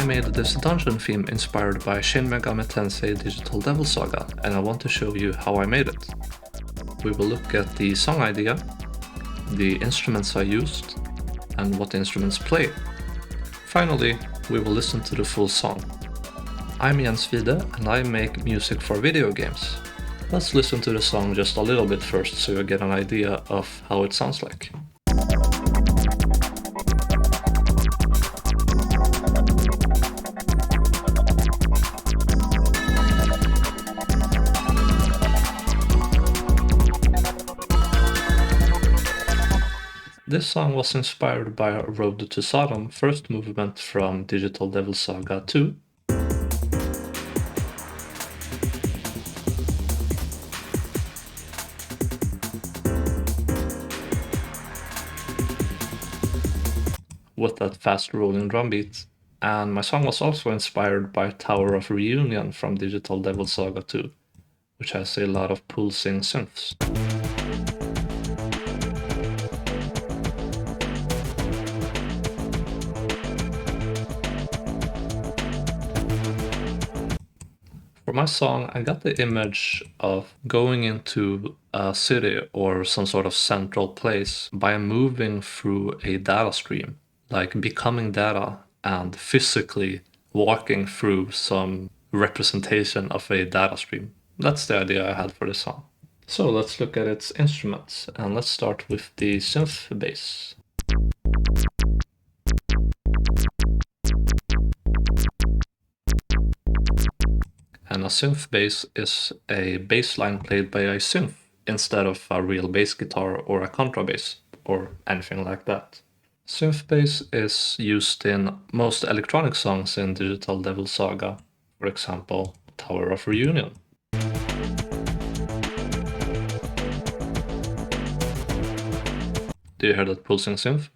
made this dungeon theme inspired by Shin Megami Tensei Digital Devil Saga, and I want to show you how I made it. We will look at the song idea, the instruments I used, and what the instruments play. Finally, we will listen to the full song. I'm Jens Vide, and I make music for video games. Let's listen to the song just a little bit first so you get an idea of how it sounds like. This song was inspired by Road to Sodom, first movement from Digital Devil Saga 2. With that fast rolling drum beat. And my song was also inspired by Tower of Reunion from Digital Devil Saga 2, which has a lot of pulsing synths. For my song, I got the image of going into a city or some sort of central place by moving through a data stream, like becoming data and physically walking through some representation of a data stream. That's the idea I had for the song. So let's look at its instruments, and let's start with the synth bass. And a synth bass is a bass line played by a synth instead of a real bass guitar or a contrabass or anything like that. Synth bass is used in most electronic songs in Digital Devil Saga, for example, Tower of Reunion. Do you hear that pulsing synth?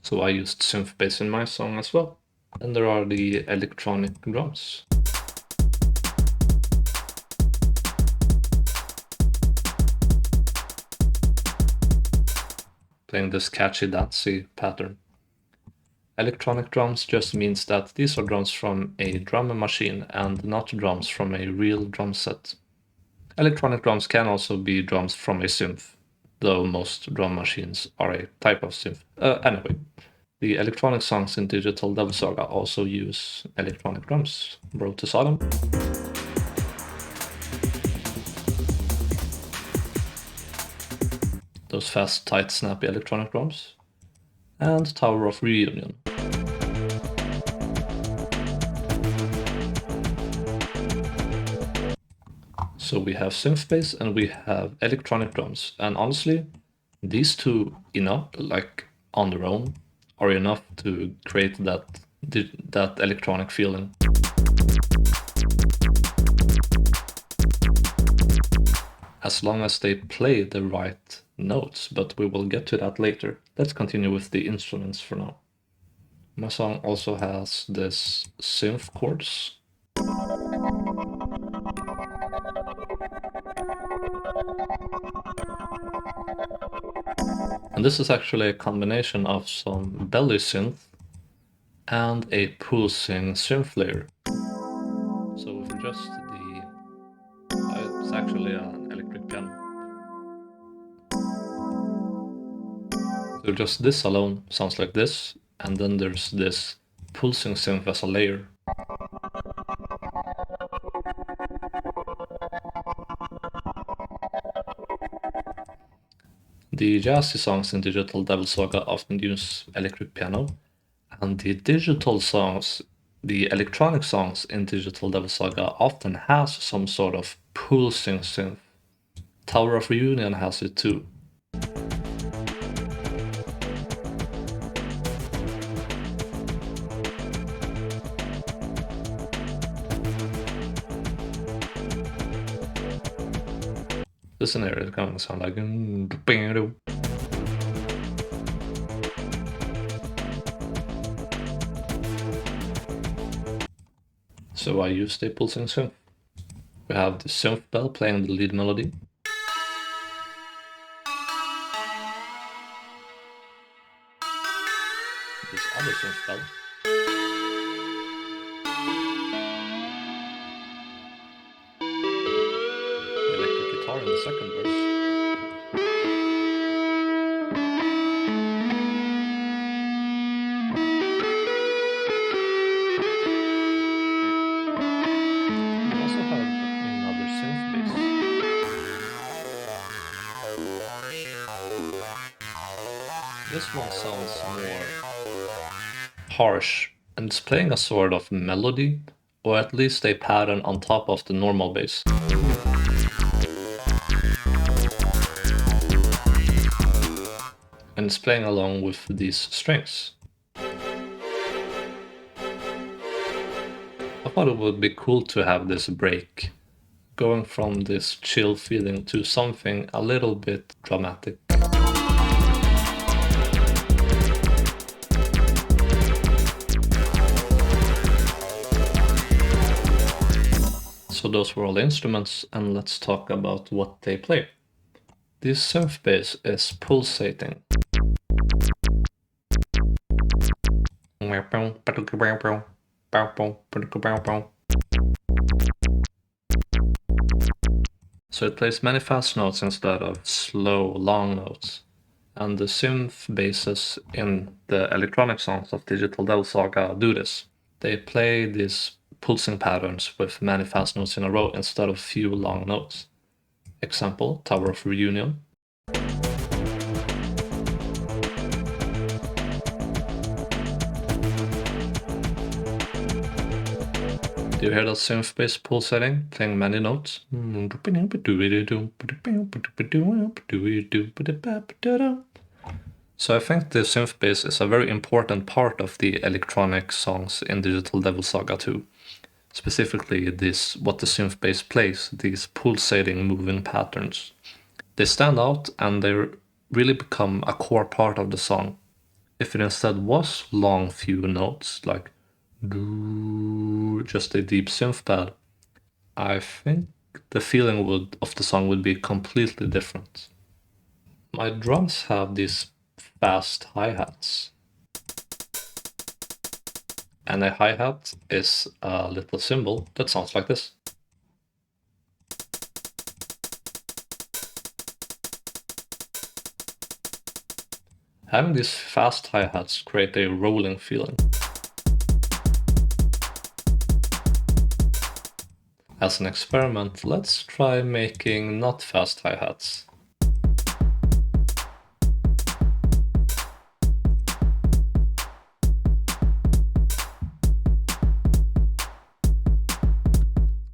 So I used synth bass in my song as well. And there are the electronic drums. Playing this catchy dancey pattern. Electronic drums just means that these are drums from a drum machine and not drums from a real drum set. Electronic drums can also be drums from a synth, though most drum machines are a type of synth. Anyway, the electronic songs in Digital Devil Saga also use electronic drums. Road to Sodom. Those fast, tight, snappy electronic drums. And Tower of Reunion. So we have synth bass and we have electronic drums. And honestly, these two like on their own, are enough to create that electronic feeling. As long as they play the right notes, but we will get to that later. Let's continue with the instruments for now. My song also has this synth chords. And this is actually a combination of some belly synth and a pulsing synth layer. So with just it's actually an electric piano. So just this alone sounds like this, and then there's this pulsing synth as a layer. The jazzy songs in Digital Devil Saga often use electric piano, and the digital songs, the electronic songs in Digital Devil Saga often has some sort of pulsing synth. Tower of Reunion has it too. This scenario is going to sound like So I used a pulsing synth. We have the synth bell playing the lead melody. another synth bell. The electric guitar in the second verse. We also have another synth bass. This one sounds more harsh, and it's playing a sort of melody, or at least a pattern on top of the normal bass. And it's playing along with these strings. I thought it would be cool to have this break, going from this chill feeling to something a little bit dramatic. So those were all the instruments, and let's talk about what they play. This synth bass is pulsating. So it plays many fast notes instead of slow, long notes. And the synth basses in the electronic songs of Digital Devil Saga do this. They play these pulsing patterns with many fast notes in a row instead of few long notes. Example, Tower of Reunion. Do you hear that synth bass pulsating, playing many notes? So I think the synth bass is a very important part of the electronic songs in Digital Devil Saga 2. Specifically what the synth bass plays, these pulsating moving patterns. They stand out and they really become a core part of the song. If it instead was long few notes, like just a deep synth pad, I think the feeling of the song would be completely different. My drums have these fast hi-hats. And a hi-hat is a little cymbal that sounds like this. Having these fast hi-hats create a rolling feeling. As an experiment, let's try making not fast hi-hats.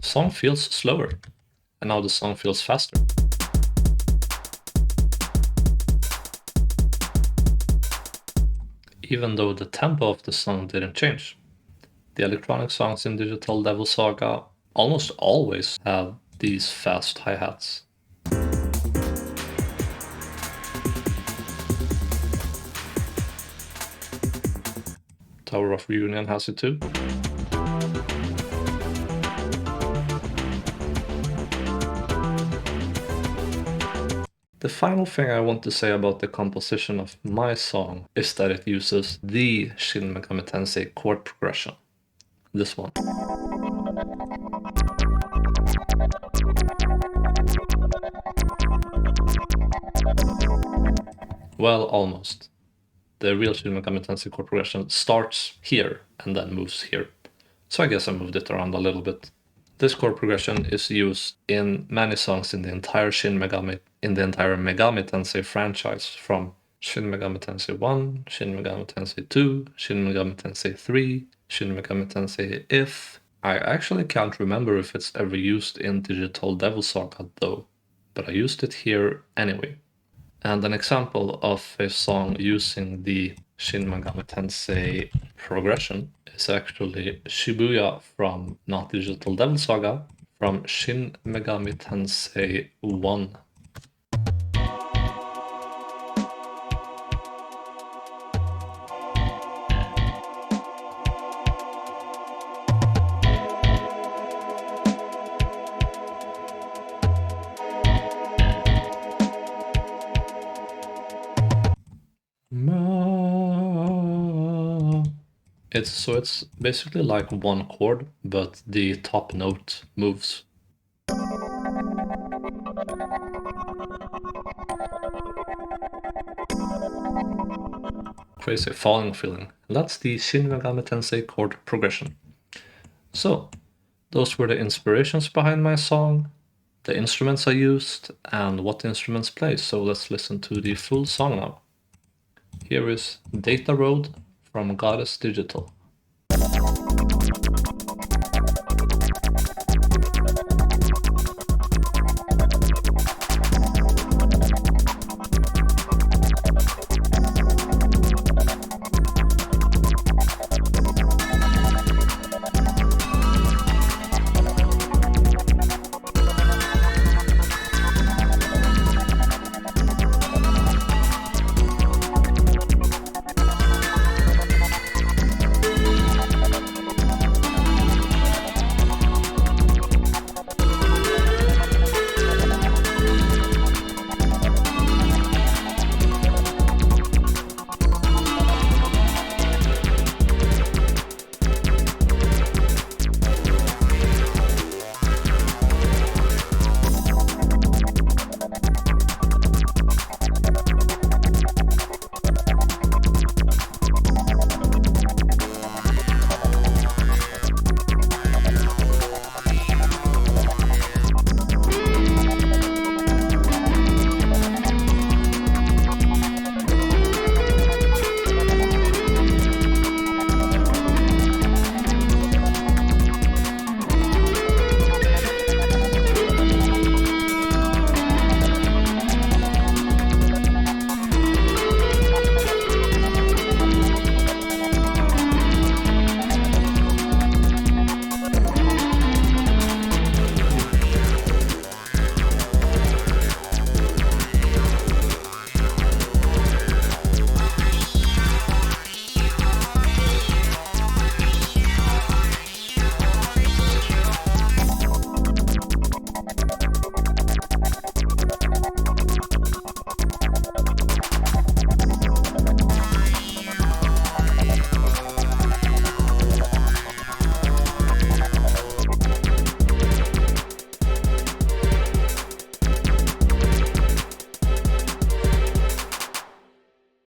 Song feels slower, and now the song feels faster. Even though the tempo of the song didn't change. The electronic songs in Digital Devil Saga almost always have these fast hi-hats. Tower of Reunion has it too. The final thing I want to say about the composition of my song is that it uses the Shin Megami Tensei chord progression. This one. Well, almost. The real Shin Megami Tensei chord progression starts here and then moves here. So I guess I moved it around a little bit. This chord progression is used in many songs in the entire Megami Tensei franchise, from Shin Megami Tensei 1, Shin Megami Tensei 2, Shin Megami Tensei 3, Shin Megami Tensei If. I actually can't remember if it's ever used in Digital Devil Saga though, but I used it here anyway. And an example of a song using the Shin Megami Tensei progression is actually Shibuya from not Digital Devil Saga, from Shin Megami Tensei 1. It's basically like one chord, but the top note moves. Crazy falling feeling. That's the Shin Megami Tensei chord progression. So, those were the inspirations behind my song, the instruments I used, and what the instruments play. So let's listen to the full song now. Here is Data Road from Goddess Digital.